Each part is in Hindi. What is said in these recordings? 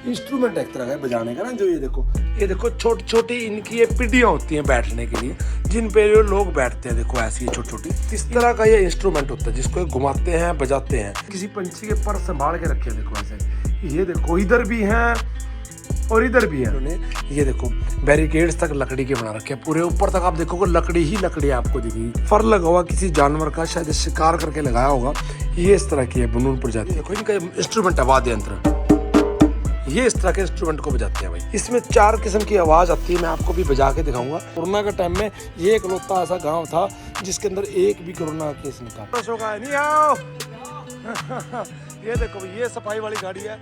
इंस्ट्रूमेंट एक तरह का है बजाने का ना। जो ये देखो छोटी छोटी इनकी ये पीढ़ियाँ होती हैं बैठने के लिए, जिन पे ये लोग बैठते हैं। देखो ऐसी छोटी छोटी इस तरह का ये इंस्ट्रूमेंट होता है जिसको ये घुमाते हैं, बजाते हैं। किसी पंछी के पर संभाल के रखे हैं। देखो ऐसे, ये देखो इधर भी हैं और इधर भी है। उन्होंने ये देखो बैरिकेड्स तक लकड़ी के बना रखे हैं, पूरे ऊपर तक आप देखोगे लकड़ी ही लकड़ी आपको दिखेगी। फर लगा हुआ किसी जानवर का, शायद शिकार करके लगाया होगा। ये इस तरह की है बुनून प्रजाति। देखो इनका इंस्ट्रूमेंट है वाद्य यंत्र, ये इस तरह के इंस्ट्रूमेंट को बजाते हैं भाई। इसमें 4 किस्म की आवाज आती है, मैं आपको भी बजा के दिखाऊंगा। कोरोना के टाइम में ये इकलौता ऐसा गाँव था जिसके अंदर एक भी कोरोना केस नहीं था। नहीं आओ ये देखो ये सफाई वाली गाड़ी है।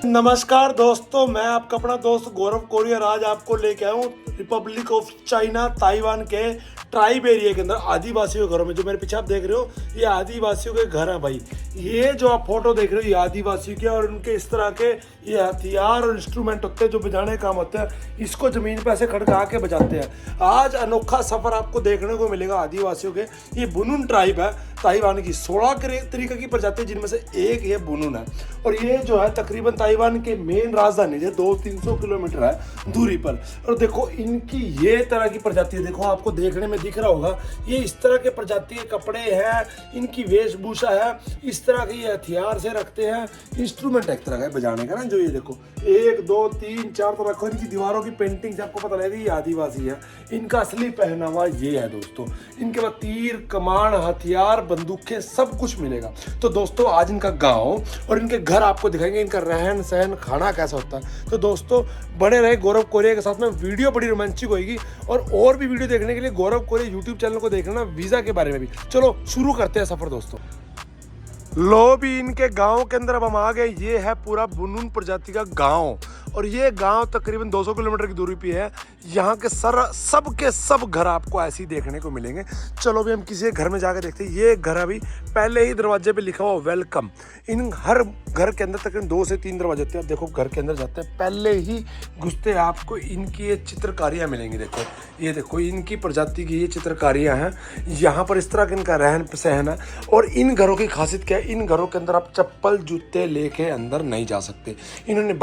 नमस्कार दोस्तों, मैं आपका अपना दोस्त गौरव कोरियर आज आपको लेके आया हूँ रिपब्लिक ऑफ चाइना ताइवान के ट्राइब एरिया के अंदर आदिवासियों के घरों में। जो मेरे पीछे आप देख रहे हो ये आदिवासियों के घर हैं भाई। ये जो आप फोटो देख रहे हो ये आदिवासियों के, और उनके इस तरह के ये हथियार और इंस्ट्रूमेंट होते हैं जो बजाने काम होते हैं। इसको जमीन पे ऐसे खड़का के बजाते हैं। आज अनोखा सफर आपको देखने को मिलेगा आदिवासियों के। ये बुनुन ट्राइब है ताइवान की, 16 तरीके की प्रजाति जिनमें से एक ये बुनुन है। और ये जो है तकरीबन ताइवान के मेन राजधानी से 200-300 किलोमीटर है दूरी पर। और देखो इनकी ये तरह की प्रजाति है, देखो आपको देखने में दिख रहा होगा ये इस तरह के प्रजाति के कपड़े हैं, इनकी वेशभूषा है, इस तरह के ये हथियार से रखते हैं। इंस्ट्रूमेंट एक तरह का है बजाने का ना। जो ये देखो 1 2 3 4 तो रखो। इनकी दीवारों की पेंटिंग से आपको पता लगेगा ये आदिवासी है। इनका असली पहनावा ये है दोस्तों। इनके पास तीर कमान हथियार बंदूकें सब कुछ मिलेगा। तो दोस्तों आज इनका गांव और इनके घर आपको दिखाएंगे, इनका रहन सहन खाना कैसा होता है। तो दोस्तों बने रहे गौरव कोरिया के साथ में, वीडियो बड़ी रोमांचक होगी। और भी वीडियो देखने के लिए गौरव कोरिया यूट्यूब चैनल को देखना, वीजा के बारे में भी। चलो शुरू करते हैं सफर दोस्तों। लो भी इनके गांव के अंदर अब हम आ गए। ये है पूरा बुनुन प्रजाति का गांव, और ये गांव तकरीबन 200 किलोमीटर की दूरी पे है। यहाँ के सब घर आपको ऐसे ही देखने को मिलेंगे। चलो भी हम किसी घर में जाकर देखते हैं। ये घर अभी पहले ही दरवाजे पे लिखा हुआ वेलकम। इन हर घर के अंदर तकरीबन 2 से 3 दरवाजे होते हैं। आप देखो घर के अंदर जाते हैं, पहले ही घुसते आपको इनकी ये चित्रकारियाँ मिलेंगी। देखो ये देखो इनकी प्रजाति की ये चित्रकारियाँ हैं। यहाँ पर इस तरह का इनका रहन सहन है। और इन घरों की खासियत क्या है, इन घरों के अंदर आप चप्पल जूते लेके अंदर नहीं जा सकते। इन्होंने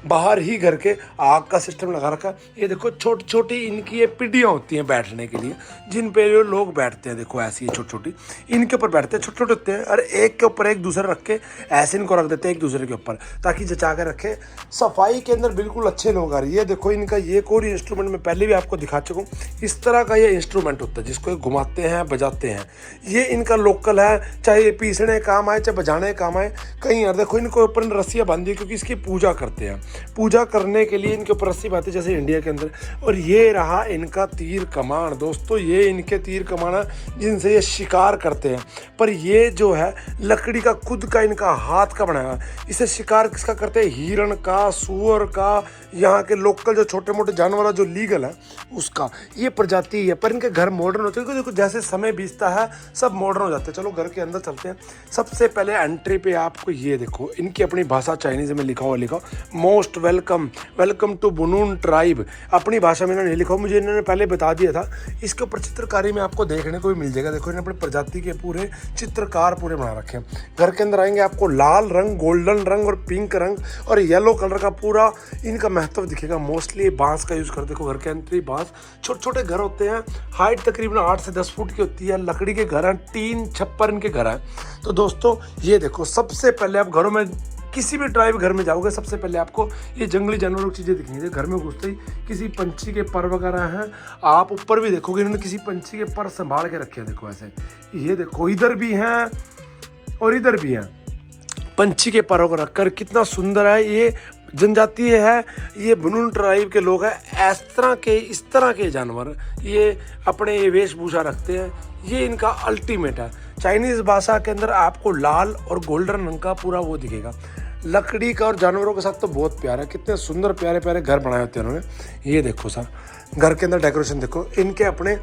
बाहर ही घर के आग का सिस्टम लगा रखा। ये देखो छोटी छोटी इनकी ये पीढ़ियाँ होती हैं बैठने के लिए, जिन पे जो लोग बैठते हैं। देखो ऐसी छोटी छोटी इनके ऊपर बैठते हैं, छोटे छोटे होते हैं। और एक के ऊपर एक दूसरे रख के ऐसे इनको रख देते हैं एक दूसरे के ऊपर, ताकि जचा के रखे। सफाई के अंदर बिल्कुल अच्छे लोग आ रहे हैं। ये देखो इनका ये कोई इंस्ट्रूमेंट मैं पहले भी आपको दिखा चुका हूँ। इस तरह का ये इंस्ट्रूमेंट होता है जिसको घुमाते हैं, बजाते हैं। ये इनका लोकल है, चाहे ये पीसने काम आए चाहे बजाने काम आए। कहीं और देखो इनको ऊपर रस्सियाँ बांधी क्योंकि इसकी पूजा करते हैं। पूजा करने के लिए इनके ऊपर रस्सी बांधते जैसे इंडिया के अंदर। और ये रहा इनका तीर कमान दोस्तों। ये इनके तीर कमान है जिनसे ये शिकार करते हैं। पर ये जो है लकड़ी का खुद का इनका हाथ का बनाया है। इसे शिकार किसका करते हैं, हिरण का, सूअर का, यहाँ के लोकल जो छोटे मोटे जानवर जो लीगल है उसका ये प्रजाति है। पर इनके घर मॉडर्न होते हैं, देखो जैसे समय बीतता है सब मॉडर्न हो जाते हैं। चलो घर के अंदर चलते हैं। सबसे पहले एंट्री पे आपको ये देखो इनकी अपनी भाषा चाइनीज में लिखा हुआ मोस्ट वेलकम टू बुनुन ट्राइब। अपनी भाषा में इन्होंने लिखा, मुझे इन्होंने पहले बता दिया था। इसके ऊपर चित्रकारी में आपको देखने को भी मिल जाएगा। देखो इन्होंने अपनी प्रजाति के पूरे चित्रकार पूरे बना रखे हैं। घर के अंदर आएंगे आपको लाल रंग, गोल्डन रंग और पिंक रंग और येलो कलर का पूरा इनका महत्व दिखेगा। मोस्टली बांस का यूज करते। देखो घर के अंदर ही बांस, छोटे छोटे घर होते हैं। हाइट तकरीबन 8 से 10 फुट की होती है। लकड़ी के घर हैं, 3 छप्पर इनके घर हैं। तो दोस्तों ये देखो सबसे पहले आप घरों में किसी भी ट्राइब घर में जाओगे सबसे पहले आपको ये जंगली जानवरों की चीज़ें दिखेंगी। घर में घुसते ही किसी पंछी के पर वगैरह हैं। आप ऊपर भी देखोगे इन्होंने किसी पंछी के पर संभाल के रखे हैं। देखो ऐसे, ये देखो इधर भी हैं और इधर भी हैं। पंछी के परों को रखकर कितना सुंदर है। ये जनजाति है, ये बुनुन ट्राइब के लोग हैं। इस तरह के जानवर ये अपने ये वेशभूषा रखते हैं। ये इनका अल्टीमेट है। चाइनीज़ भाषा के अंदर आपको लाल और गोल्डन रंग का पूरा वो दिखेगा। लकड़ी का और जानवरों के साथ तो बहुत प्यार है। कितने सुंदर प्यारे प्यारे घर बनाए होते हैं उन्होंने। ये देखो सर घर के अंदर डेकोरेशन देखो। इनके अपने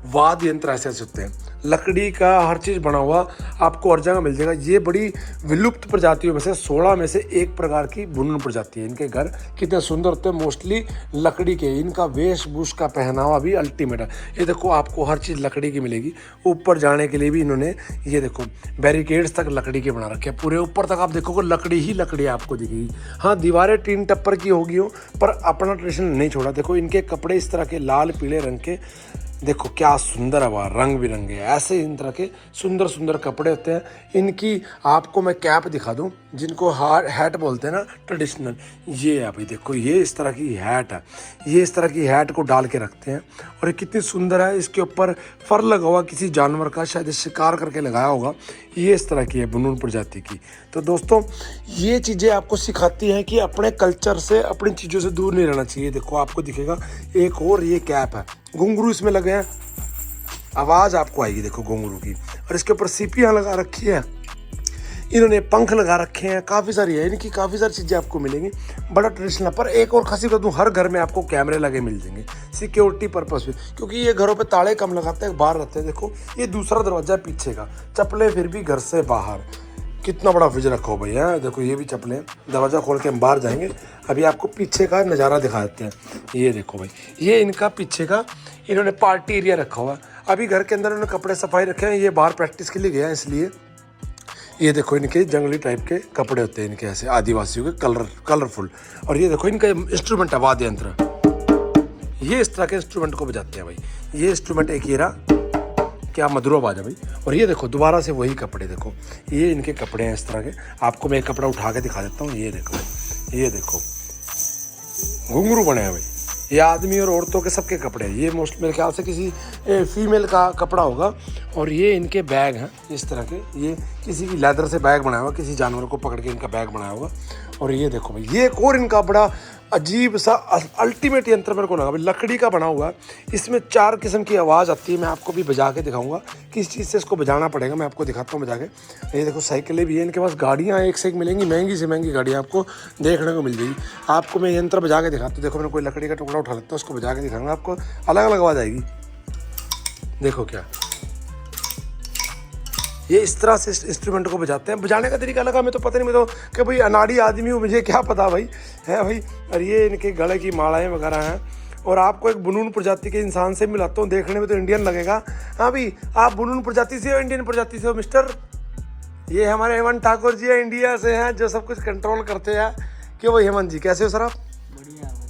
वाद्य यंत्र ऐसे ऐसे होते हैं। लकड़ी का हर चीज़ बना हुआ आपको हर जगह मिल जाएगा। ये बड़ी विलुप्त प्रजातियों में से 16 में से एक प्रकार की बुनन प्रजाति है। इनके घर कितने सुंदर होते हैं, मोस्टली लकड़ी के। इनका वेशभूष का पहनावा भी अल्टीमेट है। ये देखो आपको हर चीज़ लकड़ी की मिलेगी। ऊपर जाने के लिए भी इन्होंने ये देखो बैरिकेड्स तक लकड़ी के बना रखे हैं। पूरे ऊपर तक आप देखोगे लकड़ी ही लकड़ी आपको दिखेगी। हाँ, दीवारें टीन टप्पर की होगी हो, पर अपना ट्रेडिशन नहीं छोड़ा। देखो इनके कपड़े इस तरह के लाल पीले रंग के, देखो क्या सुंदर है, वह रंग बिरंगे ऐसे इन तरह के सुंदर सुंदर कपड़े होते हैं। इनकी आपको मैं कैप दिखा दूं, जिनको हैट बोलते हैं ना ट्रेडिशनल, ये है भाई। देखो ये इस तरह की हैट है, ये इस तरह की हैट को डाल के रखते हैं और ये कितनी सुंदर है। इसके ऊपर फर लगा हुआ किसी जानवर का, शायद शिकार करके लगाया होगा। ये इस तरह की है बुनून प्रजाति की। तो दोस्तों ये चीज़ें आपको सिखाती हैं कि अपने कल्चर से, अपनी चीज़ों से दूर नहीं रहना चाहिए। देखो आपको दिखेगा एक और ये कैप है, घुंघरू इसमें लगे हैं, आवाज़ आपको आएगी देखो घुंघरू की। और इसके ऊपर सीपियाँ लगा रखी है, इन्होंने पंख लगा रखे हैं, काफ़ी सारी है इनकी, काफ़ी सारी चीज़ें आपको मिलेंगी। बड़ा ट्रेडिशनल। पर एक और खासी बात दूँ, हर घर में आपको कैमरे लगे मिल जाएंगे सिक्योरिटी पर्पस पे, क्योंकि ये घरों पे ताले कम लगाते हैं, बाहर रहते हैं। देखो ये दूसरा दरवाजा पीछे का, चप्पलें फिर भी घर से बाहर। कितना बड़ा फ्रिज रखा हो भैया, देखो ये भी चप्पलें। दरवाज़ा खोल के हम बाहर जाएंगे, अभी आपको पीछे का नज़ारा दिखा देते हैं। ये देखो भाई, ये इनका पीछे का इन्होंने पार्टी एरिया रखा हुआ है। अभी घर के अंदर इन्होंने कपड़े सफाई रखे हैं, ये बाहर प्रैक्टिस के लिए गया है इसलिए। ये देखो इनके जंगली टाइप के कपड़े होते हैं इनके, ऐसे आदिवासियों के कलरफुल। और ये देखो इनका इंस्ट्रूमेंट है वाद्य यंत्र, ये इस तरह के इंस्ट्रूमेंट को बजाते हैं भाई। ये इंस्ट्रूमेंट एक ये रहा, क्या मधुरो बाजा भाई। और ये देखो दोबारा से वही कपड़े, देखो ये इनके कपड़े हैं इस तरह के। आपको मैं एक कपड़ा उठा के दिखा देता हूँ। ये देखो भाई, ये देखो घुंघरू बने हैं भाई। ये आदमी और औरतों के सबके कपड़े हैं। ये मोस्ट मेरे ख्याल से किसी फीमेल का कपड़ा होगा। और ये इनके बैग हैं इस तरह के, ये किसी की लेदर से बैग बनाया हुआ, किसी जानवर को पकड़ के इनका बैग बनाया होगा। और ये देखो भाई, ये एक और इनका बड़ा अजीब सा अल्टीमेट यंत्र मेरे को लगा भाई, लकड़ी का बना हुआ है। इसमें 4 किस्म की आवाज़ आती है, मैं आपको भी बजा के दिखाऊंगा किस चीज़ से इसको बजाना पड़ेगा, मैं आपको दिखाता हूँ बजा के। ये देखो साइकिलें भी है इनके पास, गाड़ियाँ एक से एक मिलेंगी, महंगी से महंगी गाड़ियाँ आपको देखने को मिल जाएगी। आपको मैं यंत्र बजा के दिखाता हूँ। देखो मैंने कोई लकड़ी का टुकड़ा उठा लेता हूँ, उसको बजा के दिखाऊंगा आपको, अलग अलग आवाज़ आएगी। देखो क्या ये इस तरह से इंस्ट्रूमेंट को बजाते हैं। बजाने का तरीका लगा, मैं तो पता नहीं, मैं तो कि भाई अनाड़ी आदमी हूँ, मुझे क्या पता भाई, है भाई। और ये इनके गले की मालाएं वगैरह हैं। और आपको एक बुनून प्रजाति के इंसान से मिलाता हूँ, देखने में तो इंडियन लगेगा। हाँ भाई, आप बुनून प्रजाति से हो, इंडियन प्रजाति से हो मिस्टर? ये हमारे हेमंत ठाकुर जी है, इंडिया से हैं, जो सब कुछ कंट्रोल करते हैं। क्यों भाई हेमंत जी, कैसे हो सर आप?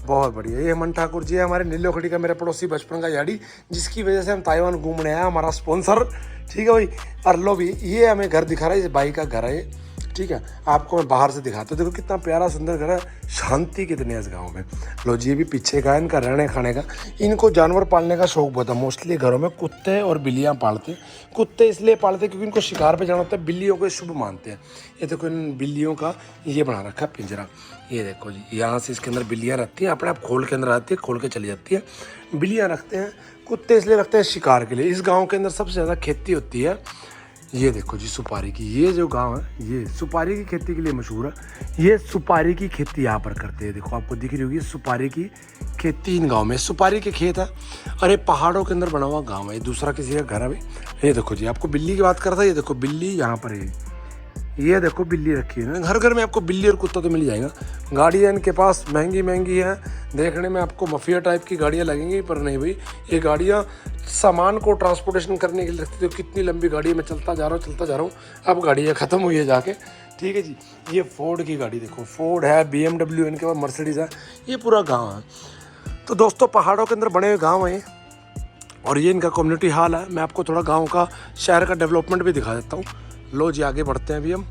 बहुत बढ़िया। ये हेमंत ठाकुर जी है हमारे नीलोखड़ी का, मेरे पड़ोसी बचपन का यारी, जिसकी वजह से हम ताइवान घूमने आए, हमारा स्पॉन्सर। ठीक है भाई। और लो भी, ये हमें घर दिखा रहा है, ये भाई का घर है ये। ठीक है, आपको मैं बाहर से दिखाता हूँ। देखो कितना प्यारा सुंदर घर है, शांति कितनी है इस गाँव में। लो जी, ये भी पीछे का है इनका रहने खाने का। इनको जानवर पालने का शौक बहुत है। मोस्टली घरों में कुत्ते और बिल्लियाँ पालते हैं। कुत्ते इसलिए पालते हैं क्योंकि इनको शिकार पे जाना होता है, बिल्लियों को शुभ मानते हैं। ये देखो इन बिल्लियों का ये बना रखा है पिंजरा। ये देखो जी, यहाँ से इसके अंदर बिल्लियाँ रहती हैं, अपने आप खोल के अंदर आती है, खोल के चली जाती है। बिल्लियाँ रखते हैं, कुत्ते इसलिए रखते हैं शिकार के लिए। इस गाँव के अंदर सबसे ज़्यादा खेती होती है, ये देखो जी सुपारी की। ये जो गांव है ये सुपारी की खेती के लिए मशहूर है। ये सुपारी की खेती यहाँ पर करते हैं। देखो आपको दिख रही होगी सुपारी की खेती इन गांव में, सुपारी के खेत है। और ये पहाड़ों के अंदर बना हुआ गांव है। ये दूसरा किसी का घर है भाई। ये देखो जी, आपको बिल्ली की बात करता है, ये देखो बिल्ली यहाँ पर है। ये देखो बिल्ली रखी है। हर घर में आपको बिल्ली और कुत्ता तो मिल जाएगा। गाड़ियाँ इनके पास महंगी महंगी हैं, देखने में आपको मफिया टाइप की गाड़ियाँ लगेंगी, पर नहीं भाई, ये गाड़ियाँ सामान को ट्रांसपोर्टेशन करने के लिए रखती थी। कितनी लंबी गाड़ी, मैं चलता जा रहा हूँ, अब गाड़ियाँ ख़त्म हुई है जाके। ठीक है जी, ये फोर्ड की गाड़ी देखो, फोर्ड है, BMW इनके पास, मर्सिडीज़ है। ये पूरा गाँव है। तो दोस्तों पहाड़ों के अंदर बने हुए गाँव हैं और ये इनका कम्युनिटी हॉल है। मैं आपको थोड़ा गाँव का, शहर का डेवलपमेंट भी दिखा देता हूँ। लो जी, आगे बढ़ते हैं अभी हम।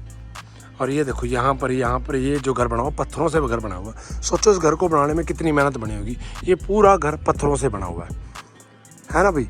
और ये देखो यहाँ पर ये जो घर बना हुआ, पत्थरों से घर बना हुआ। सोचो इस घर को बनाने में कितनी मेहनत बनी होगी। ये पूरा घर पत्थरों से बना हुआ है ना भाई।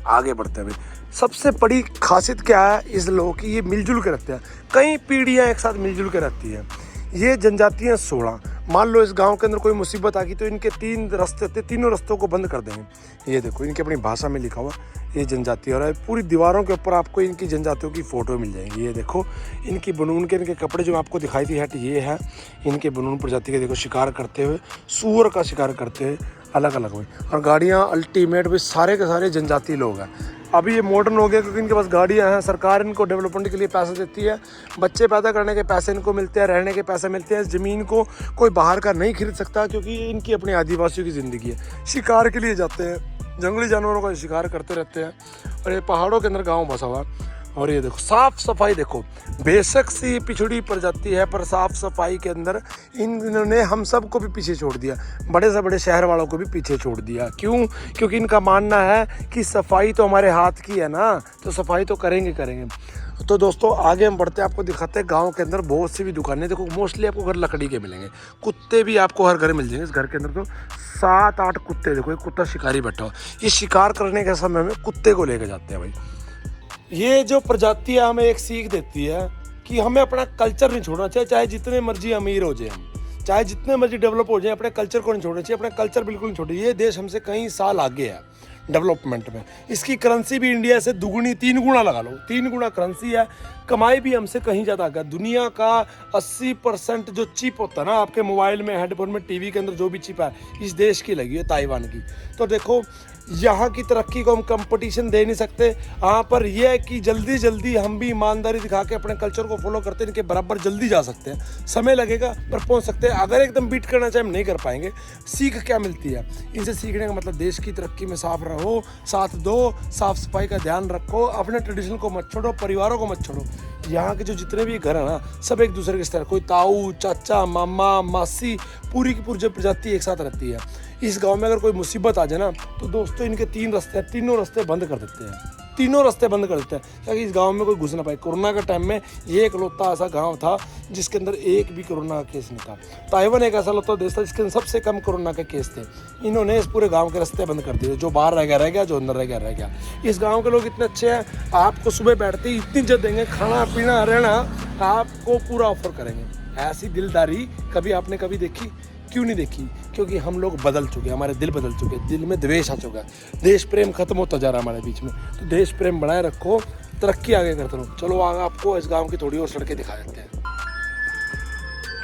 आगे बढ़ते हैं भाई। सबसे बड़ी खासियत क्या है इस लोगों की, ये मिलजुल के रहते हैं। कई पीढ़ियाँ एक साथ मिलजुल के रहती हैं। ये जनजातियाँ 16। मान लो इस गांव के अंदर कोई मुसीबत आ गई तो इनके 3 रास्ते होते, तीनों रास्तों को बंद कर देंगे। ये देखो इनकी अपनी भाषा में लिखा हुआ ये जनजाति, और पूरी दीवारों के ऊपर आपको इनकी जनजातियों की फ़ोटो मिल जाएंगी। ये देखो इनकी बनून के इनके कपड़े जो आपको दिखाई थी हट, ये है इनके बनून प्रजाति के। देखो शिकार करते हुए, सूअर का शिकार करते हुए अलग अलग हुए। और गाड़ियाँ अल्टीमेट भी सारे के सारे जनजाति लोग हैं। अभी ये मॉडर्न हो गया क्योंकि इनके पास गाड़ियाँ हैं, सरकार इनको डेवलपमेंट के लिए पैसे देती है, बच्चे पैदा करने के पैसे इनको मिलते हैं, रहने के पैसे मिलते हैं। ज़मीन को कोई बाहर का नहीं खरीद सकता क्योंकि इनकी अपनी आदिवासियों की ज़िंदगी है। शिकार के लिए जाते हैं, जंगली जानवरों का शिकार करते रहते हैं। और ये पहाड़ों के अंदर गाँव बसा हुआ। और ये देखो साफ़ सफाई, देखो बेशक से पिछड़ी प्रजाति है पर साफ़ सफाई के अंदर इन्होंने हम सब को भी पीछे छोड़ दिया, बड़े से बड़े शहर वालों को भी पीछे छोड़ दिया। क्यों? क्योंकि इनका मानना है कि सफाई तो हमारे हाथ की है ना, तो सफाई तो करेंगे। तो दोस्तों आगे हम बढ़ते हैं, आपको दिखाते हैं गांव के अंदर बहुत सी भी दुकानें। देखो मोस्टली आपको घर लकड़ी के मिलेंगे, कुत्ते भी आपको हर घर मिल जाएंगे। इस घर के अंदर तो 7-8 कुत्ते, देखो एक कुत्ता शिकारी बैठा हो। ये शिकार करने के समय में कुत्ते को लेके जाते हैं भाई। ये जो प्रजाति है हमें एक सीख देती है कि हमें अपना कल्चर नहीं छोड़ना चाहिए, चाहे जितने मर्जी अमीर हो जाए हम, चाहे जितने मर्जी डेवलप हो जाए, अपने कल्चर को नहीं छोड़ना चाहिए। अपना कल्चर बिल्कुल नहीं छोड़िए। ये देश हमसे कई साल आगे है डेवलपमेंट में। इसकी करेंसी भी इंडिया से दुगुनी 3 गुना लगा लो, 3 गुना करेंसी है। कमाई भी हमसे कहीं ज़्यादा आगे। दुनिया का 80% जो चिप होता है ना आपके मोबाइल में, हेडफोन में, टीवी के अंदर जो भी चिप है, इस देश की लगी है, ताइवान की। तो देखो यहाँ की तरक्की को हम कंपटीशन दे नहीं सकते। हाँ पर यह है कि जल्दी हम भी ईमानदारी दिखा के अपने कल्चर को फॉलो करते हैं, इनके बराबर जल्दी जा सकते हैं। समय लगेगा पर पहुँच सकते हैं। अगर एकदम बीट करना चाहे हम नहीं कर पाएंगे। सीख क्या मिलती है इनसे? सीखने का मतलब देश की तरक्की में साफ रहो, साथ दो, साफ सफाई का ध्यान रखो, अपने ट्रेडिशन को मत छोड़ो, परिवारों को मत छोड़ो। यहाँ के जो जितने भी घर है ना, सब एक दूसरे के तरह, कोई ताऊ, चाचा, मामा, मासी, पूरी की पूरी जो प्रजाति एक साथ रहती है। इस गांव में अगर कोई मुसीबत आ जाए ना तो दोस्तों इनके 3 रास्ते हैं, तीनों रास्ते बंद कर देते हैं। तीनों रास्ते बंद कर देते हैं ताकि इस गांव में कोई घुस ना पाए। कोरोना के टाइम में ये इकलौता ऐसा गांव था जिसके अंदर एक भी कोरोना का केस नहीं था। ताइवान एक ऐसा इकलौता देश था जिसके अंदर सबसे कम कोरोना के केस थे। इन्होंने इस पूरे गांव के रास्ते बंद कर दिए। जो बाहर रह गया, जो अंदर रह गया। इस गांव के लोग इतने अच्छे हैं, आपको सुबह बैठते ही इतनी इज्जत देंगे, खाना पीना रहना आपको पूरा ऑफर करेंगे। ऐसी दिलदारी कभी आपने देखी? क्यों नहीं देखी? क्योंकि हम लोग बदल चुके हैं, हमारे दिल बदल चुके हैं, दिल में द्वेष आ चुका है, देश प्रेम खत्म होता जा रहा है हमारे बीच में। तो देश प्रेम बनाए रखो, तरक्की आगे करते रहो। चलो आगे आपको इस गांव की थोड़ी और सड़कें दिखा देते हैं।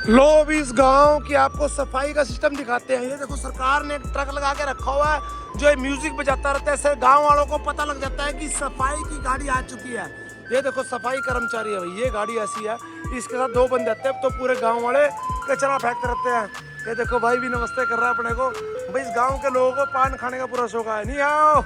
लो अभी इस गांव की आपको सफाई का सिस्टम दिखाते हैं। ये देखो सरकार ने एक ट्रक लगा के रखा हुआ है जो म्यूजिक बजाता रहता है। इससे गाँव वालों को पता लग जाता है कि सफाई की गाड़ी आ चुकी है। ये देखो सफाई कर्मचारी है भाई। ये गाड़ी ऐसी है, इसके साथ 2 बंदे आते हैं तो पूरे गाँव वाले कचरा फेंकते रहते हैं। ये देखो भाई भी नमस्ते कर रहा है अपने को। भाई इस गांव के लोगों को पान खाने का पूरा शौक है। नहीं आओ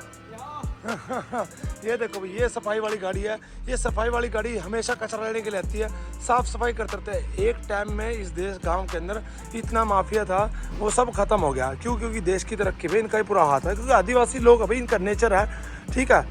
ये देखो भाई, ये सफाई वाली गाड़ी है। ये सफाई वाली गाड़ी हमेशा कचरा लेने के लिए आती है, साफ सफाई करते रहते हैं। एक टाइम में इस देश गांव के अंदर इतना माफिया था, वो सब खत्म हो गया। क्यों? क्योंकि देश की तरक्की में इनका ही पूरा हाथ है। क्योंकि आदिवासी लोग अभी इनका नेचर है, ठीक है,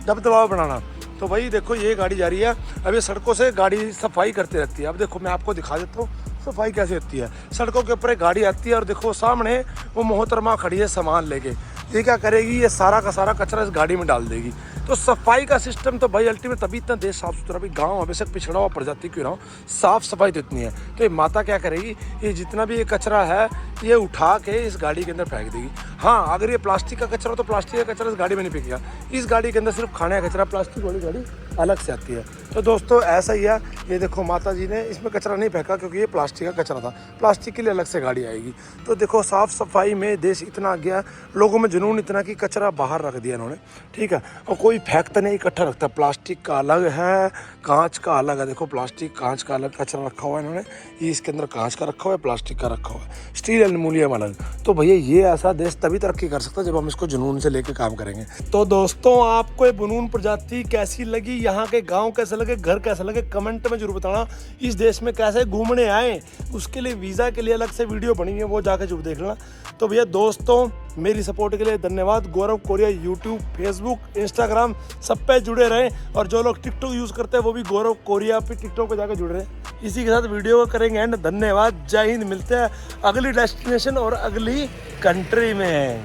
दबदबाव बनाना। तो भाई देखो ये गाड़ी जा रही है, अब ये सड़कों से गाड़ी सफाई करती रहती है। अब देखो मैं आपको दिखा देता हूँ सफाई कैसे होती है। सड़कों के ऊपर एक गाड़ी आती है और देखो सामने वो मोहतरमा खड़ी है सामान लेके। ये क्या करेगी? ये सारा का सारा कचरा इस गाड़ी में डाल देगी। तो सफाई का सिस्टम तो भाई अल्टीमेट तभी इतना देश साफ सुथरा। भाई गाँव हमेशा पिछड़ा हुआ प्रजाति क्यों ना हो, साफ सफाई तो इतनी है। तो ये माता क्या करेगी? ये जितना भी ये कचरा है ये उठा के इस गाड़ी के अंदर फेंक देगी। हाँ अगर ये प्लास्टिक का कचरा हो तो प्लास्टिक का कचरा इस गाड़ी में नहीं फेंकेगा। इस गाड़ी के अंदर सिर्फ खाने का कचरा, प्लास्टिक वाली गाड़ी अलग से आती है। तो दोस्तों ऐसा ही है। ये देखो माता जी ने इसमें कचरा नहीं फेंका क्योंकि ये प्लास्टिक का कचरा था। प्लास्टिक के लिए अलग से गाड़ी आएगी। तो देखो साफ सफाई में देश इतना आ गया, लोगों में जुनून इतना कि कचरा बाहर रख दिया इन्होंने, ठीक है। और कोई फेंकता नहीं, इकट्ठा रखता। प्लास्टिक का अलग है, कांच का अलग है। देखो प्लास्टिक कांच का अलग कचरा रखा हुआ है इन्होंने। ये इसके अंदर कांच का रखा हुआ है, प्लास्टिक का रखा हुआ है, स्टील एल्युमिनियम अलग। तो भैया ये ऐसा देश तभी तरक्की कर सकता है जब हम इसको जुनून से लेके काम करेंगे। तो दोस्तों आपको ये बनून प्रजाति कैसी लगी, यहाँ के गाँव कैसे लगे, घर कैसे लगे, कमेंट में जरूर बताना। इस देश में कैसे घूमने आए, उसके लिए वीज़ा के लिए अलग से वीडियो बनी है, वो जाकर जरूर देख लेना। तो भैया दोस्तों मेरी सपोर्ट के लिए धन्यवाद। गौरव कोरिया यूट्यूब, फेसबुक, इंस्टाग्राम सब पे जुड़े रहें। और जो लोग टिकटॉक यूज़ करते हैं वो भी गौरव कोरिया पे टिकटॉक पे जाकर जुड़ रहे हैं। इसी के साथ वीडियो को करेंगे एंड। धन्यवाद, जय हिंद। मिलते हैं अगली डेस्टिनेशन और अगली कंट्री में।